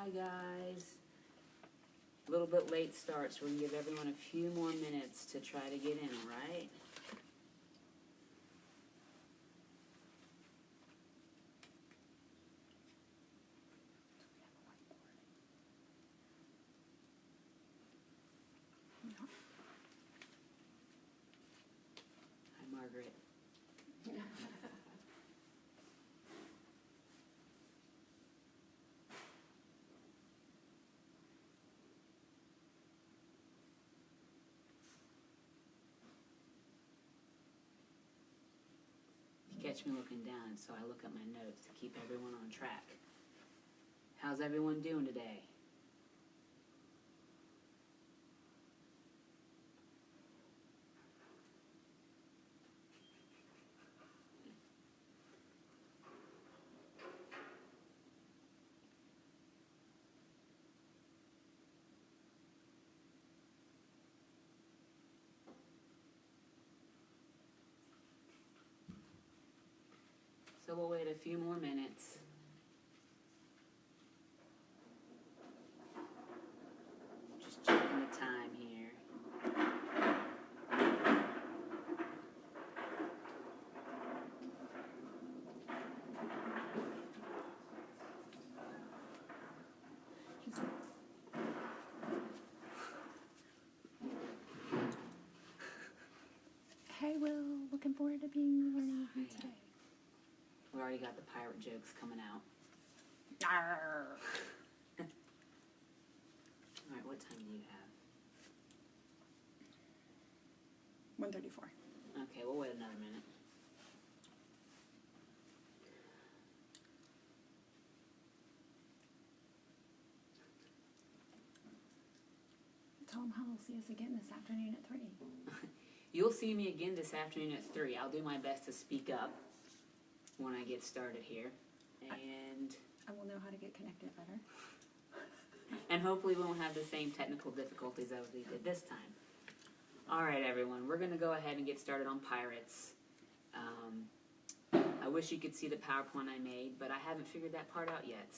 Hi guys. A little bit late start, so we can give everyone a few more minutes to try to get in, alright? Hi Margaret. You catch me looking down, so I look at my notes to keep everyone on track. How's everyone doing today? So we'll wait a few more minutes. Just checking the time here. Hey Will, looking forward to learning with you today. We already got the pirate jokes coming out. Arr. Alright, what time do you have? 1:34. Okay, we'll wait another minute. Tell them how they'll see us again this afternoon at 3. You'll see me again this afternoon at 3. I'll do my best to speak up when I get started here. And I will know how to get connected better. hopefully we won't have the same technical difficulties as we did this time. Alright everyone, we're going to go ahead and get started on pirates. I wish you could see the PowerPoint I made, but I haven't figured that part out yet.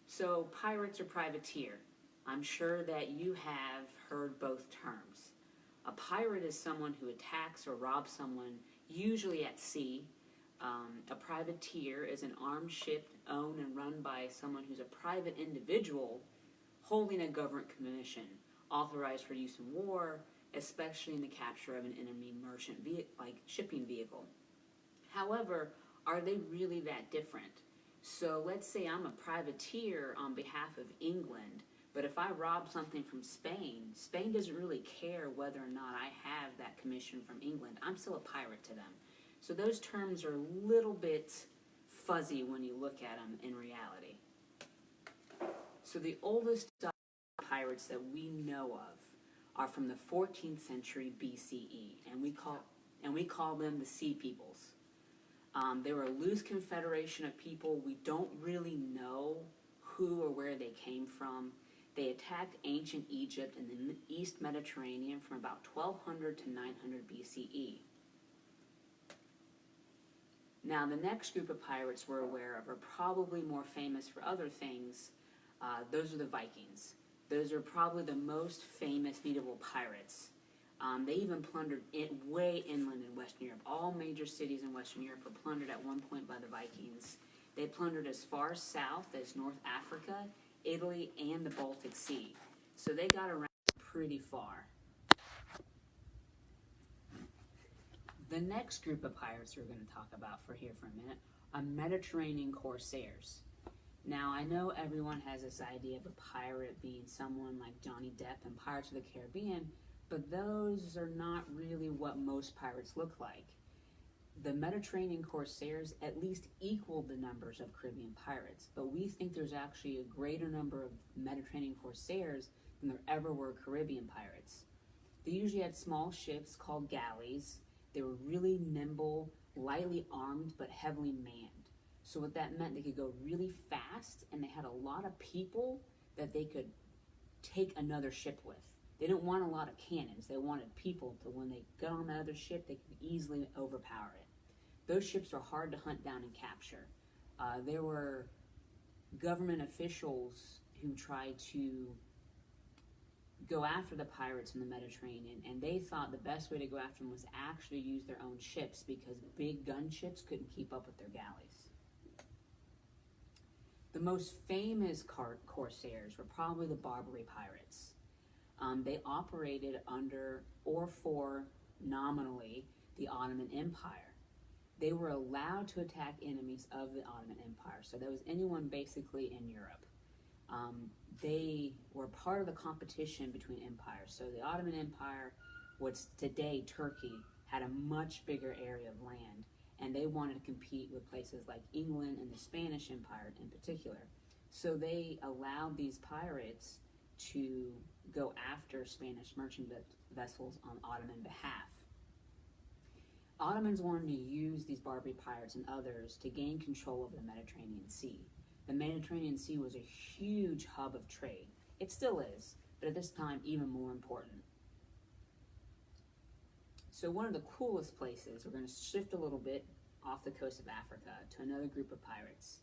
So pirates or privateer. I'm sure that you have heard both terms. A pirate is someone who attacks or robs someone, usually at sea. A privateer is an armed ship owned and run by someone who's a private individual holding a government commission, authorized for use in war, especially in the capture of an enemy merchant shipping vehicle. However, are they really that different? So let's say I'm a privateer on behalf of England, but if I rob something from Spain, Spain doesn't really care whether or not I have that commission from England. I'm still a pirate to them. So those terms are a little bit fuzzy when you look at them in reality. So the oldest pirates that we know of are from the 14th century BCE, and we call them the Sea Peoples. They were a loose confederation of people. We don't really know who or where they came from. They attacked ancient Egypt and the East Mediterranean from about 1200 to 900 BCE. Now, the next group of pirates we're aware of are probably more famous for other things. Those are the Vikings. Those are probably the most famous medieval pirates. They even plundered way inland in Western Europe. All major cities in Western Europe were plundered at one point by the Vikings. They plundered as far south as North Africa, Italy, and the Baltic Sea. So they got around pretty far. The next group of pirates we're going to talk about for a minute are Mediterranean Corsairs. Now, I know everyone has this idea of a pirate being someone like Johnny Depp in Pirates of the Caribbean, but those are not really what most pirates look like. The Mediterranean Corsairs at least equaled the numbers of Caribbean pirates, but we think there's actually a greater number of Mediterranean Corsairs than there ever were Caribbean pirates. They usually had small ships called galleys. They were really nimble, lightly armed, but heavily manned. So what that meant, they could go really fast, and they had a lot of people that they could take another ship with. They didn't want a lot of cannons. They wanted people to, when they got on that other ship, they could easily overpower it. Those ships are hard to hunt down and capture. They were government officials who tried to go after the pirates in the Mediterranean, and they thought the best way to go after them was actually use their own ships because big gunships couldn't keep up with their galleys. The most famous Corsairs were probably the Barbary Pirates. They operated under or for, nominally, the Ottoman Empire. They were allowed to attack enemies of the Ottoman Empire, so that was anyone basically in Europe. They were part of the competition between empires. So the Ottoman Empire, what's today Turkey, had a much bigger area of land, and they wanted to compete with places like England and the Spanish Empire in particular. So they allowed these pirates to go after Spanish merchant vessels on Ottoman behalf. Ottomans wanted to use these Barbary pirates and others to gain control of the Mediterranean Sea. The Mediterranean Sea was a huge hub of trade. It still is, but at this time even more important. So one of the coolest places, we're going to shift a little bit off the coast of Africa to another group of pirates.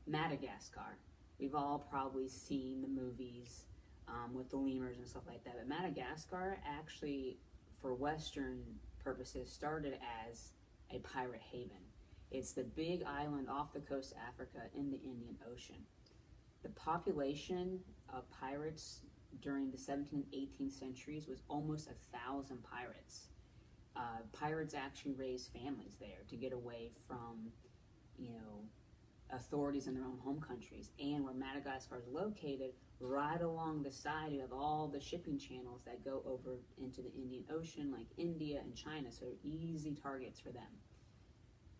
Madagascar. We've all probably seen the movies with the lemurs and stuff like that, but Madagascar actually, for Western purposes, started as a pirate haven. It's the big island off the coast of Africa in the Indian Ocean. The population of pirates during the 17th and 18th centuries was almost 1,000 pirates. Pirates actually raised families there to get away from, authorities in their own home countries. And where Madagascar is located, right along the side, you have all the shipping channels that go over into the Indian Ocean, like India and China, so they're easy targets for them.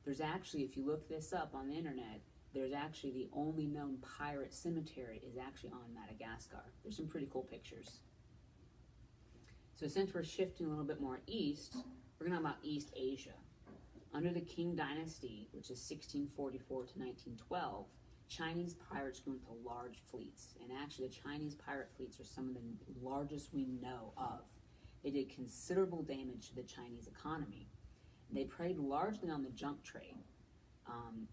There's actually, if you look this up on the internet, there's actually the only known pirate cemetery is actually on Madagascar. There's some pretty cool pictures. So since we're shifting a little bit more east, we're going to talk about East Asia. Under the Qing Dynasty, which is 1644 to 1912, Chinese pirates grew into large fleets. And actually the Chinese pirate fleets are some of the largest we know of. They did considerable damage to the Chinese economy. They preyed largely on the junk trade,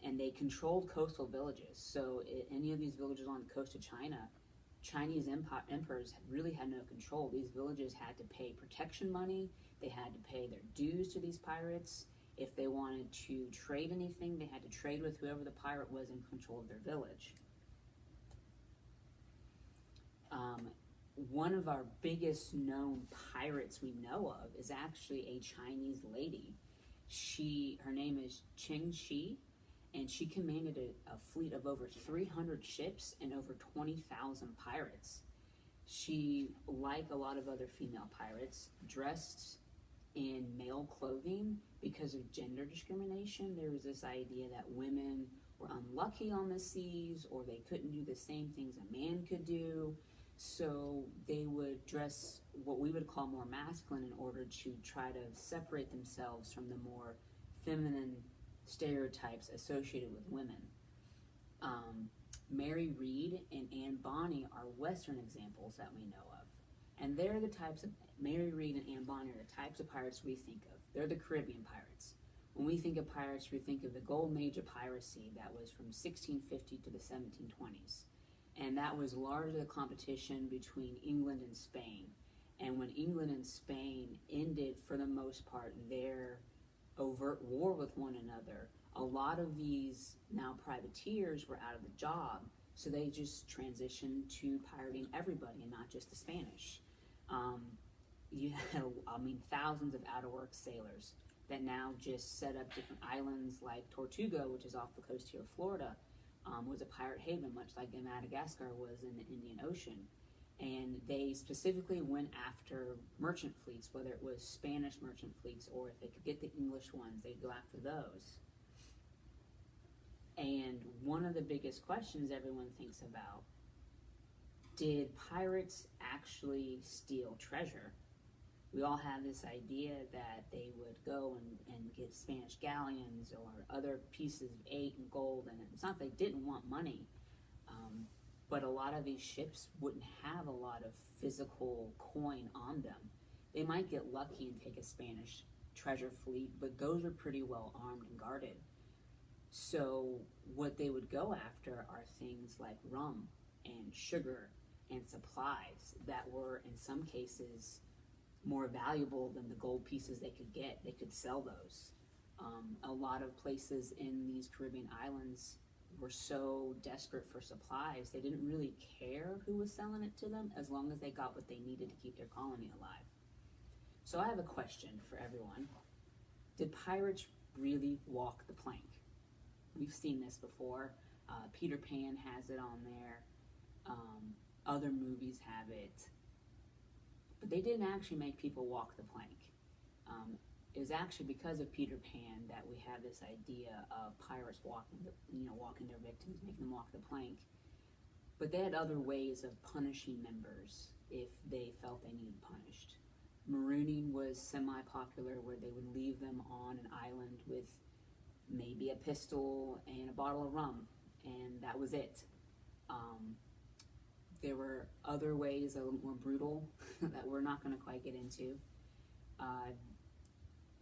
and they controlled coastal villages. So any of these villages on the coast of China, Chinese emperors really had no control. These villages had to pay protection money. They had to pay their dues to these pirates. If they wanted to trade anything, they had to trade with whoever the pirate was in control of their village. One of our biggest known pirates we know of is actually a Chinese lady. Her name is Cheng Shi, and she commanded a fleet of over 300 ships and over 20,000 pirates. She, like a lot of other female pirates, dressed in male clothing because of gender discrimination. There was this idea that women were unlucky on the seas, or they couldn't do the same things a man could do. So they would dress what we would call more masculine in order to try to separate themselves from the more feminine stereotypes associated with women. Mary Read and Anne Bonny are Western examples that we know of. And they're the types of, Mary Read and Anne Bonny are the types of pirates we think of. They're the Caribbean pirates. When we think of pirates, we think of the golden age of piracy that was from 1650 to the 1720s. And that was largely a competition between England and Spain. And when England and Spain ended, for the most part, their overt war with one another, a lot of these now privateers were out of the job, so they just transitioned to pirating everybody and not just the Spanish. You have, thousands of out-of-work sailors that now just set up different islands like Tortuga, which is off the coast here of Florida, was a pirate haven, much like Madagascar was in the Indian Ocean. And they specifically went after merchant fleets, whether it was Spanish merchant fleets or if they could get the English ones, they'd go after those. And one of the biggest questions everyone thinks about, did pirates actually steal treasure? We all have this idea that they would go and get Spanish galleons or other pieces of eight and gold, and it's not that they didn't want money, but a lot of these ships wouldn't have a lot of physical coin on them. They might get lucky and take a Spanish treasure fleet, but those are pretty well armed and guarded. So what they would go after are things like rum and sugar and supplies that were, in some cases, more valuable than the gold pieces they could get. They could sell those. A lot of places in these Caribbean islands were so desperate for supplies, they didn't really care who was selling it to them as long as they got what they needed to keep their colony alive. So I have a question for everyone. Did pirates really walk the plank? We've seen this before. Peter Pan has it on there. Other movies have it. But they didn't actually make people walk the plank. It was actually because of Peter Pan that we have this idea of pirates walking their victims, making them walk the plank. But they had other ways of punishing members if they felt they needed punished. Marooning was semi-popular, where they would leave them on an island with maybe a pistol and a bottle of rum, and that was it. There were other ways, a little more brutal, that we're not going to quite get into.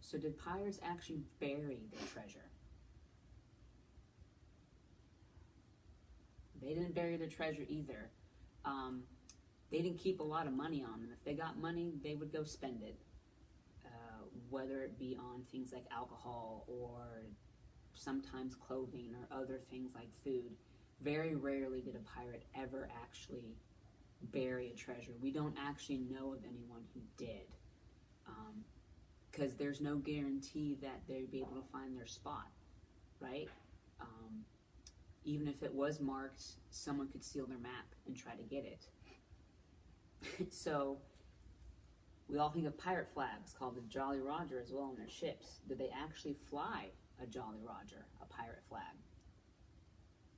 So did pirates actually bury their treasure? They didn't bury their treasure either. They didn't keep a lot of money on them. If they got money, they would go spend it, whether it be on things like alcohol or sometimes clothing or other things like food. Very rarely did a pirate ever actually bury a treasure. We don't actually know of anyone who did, because there's no guarantee that they'd be able to find their spot, right? Even if it was marked, someone could steal their map and try to get it. So we all think of pirate flags called the Jolly Roger as well on their ships. Did they actually fly a Jolly Roger, a pirate flag?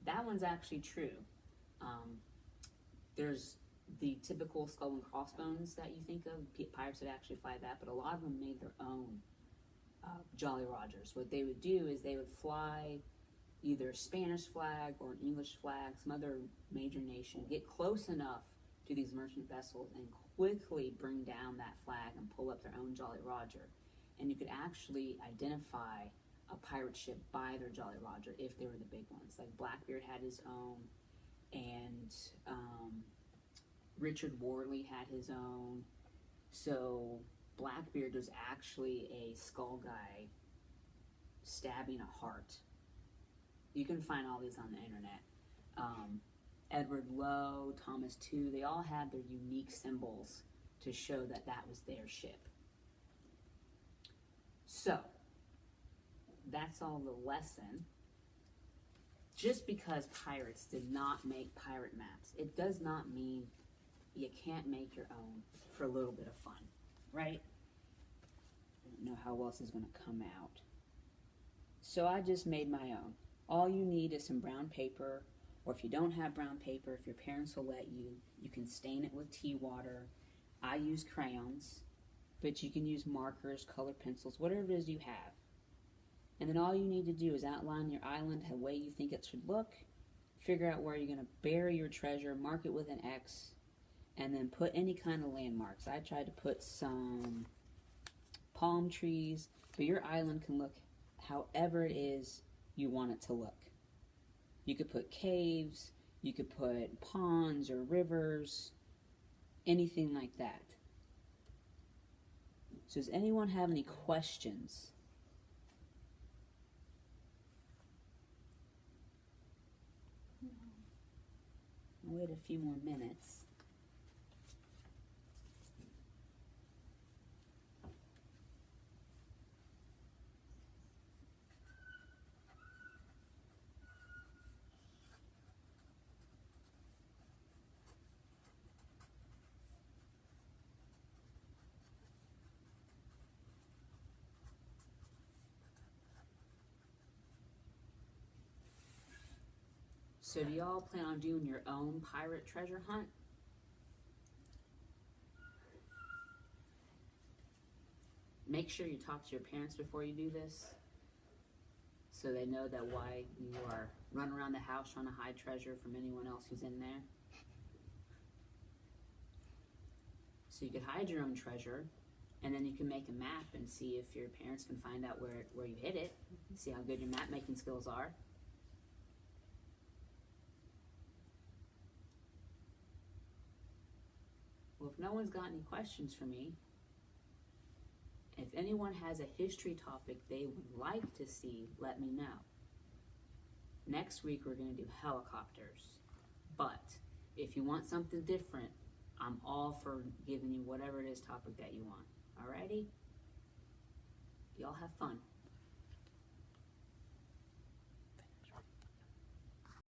That one's actually true. There's the typical skull and crossbones that you think of. Pirates would actually fly that, but a lot of them made their own Jolly Rogers. What they would do is they would fly either a Spanish flag or an English flag, some other major nation, get close enough to these merchant vessels and quickly bring down that flag and pull up their own Jolly Roger. And you could actually identify a pirate ship by their Jolly Roger if they were the big ones. Like Blackbeard had his own, and Richard Worley had his own. So Blackbeard was actually a skull guy stabbing a heart. You can find all these on the internet. Edward Lowe, Thomas Tew, they all had their unique symbols to show that that was their ship. So, that's all the lesson. Just because pirates did not make pirate maps, it does not mean you can't make your own for a little bit of fun, right? I don't know how else is going to come out. So I just made my own. All you need is some brown paper, or if you don't have brown paper, if your parents will let you, you can stain it with tea water. I use crayons, but you can use markers, colored pencils, whatever it is you have. And then all you need to do is outline your island the way you think it should look, figure out where you're going to bury your treasure, mark it with an X, and then put any kind of landmarks. I tried to put some palm trees, but your island can look however it is you want it to look. You could put caves, you could put ponds or rivers, anything like that. So does anyone have any questions? I'll wait a few more minutes. So do y'all plan on doing your own pirate treasure hunt? Make sure you talk to your parents before you do this, so they know that why you are running around the house trying to hide treasure from anyone else who's in there. So you could hide your own treasure, And then you can make a map and see if your parents can find out where you hit it, see how good your map making skills are. Well, if no one's got any questions for me, if anyone has a history topic they would like to see, let me know. Next week we're going to do helicopters. But if you want something different, I'm all for giving you whatever it is topic that you want. Alrighty? Y'all have fun.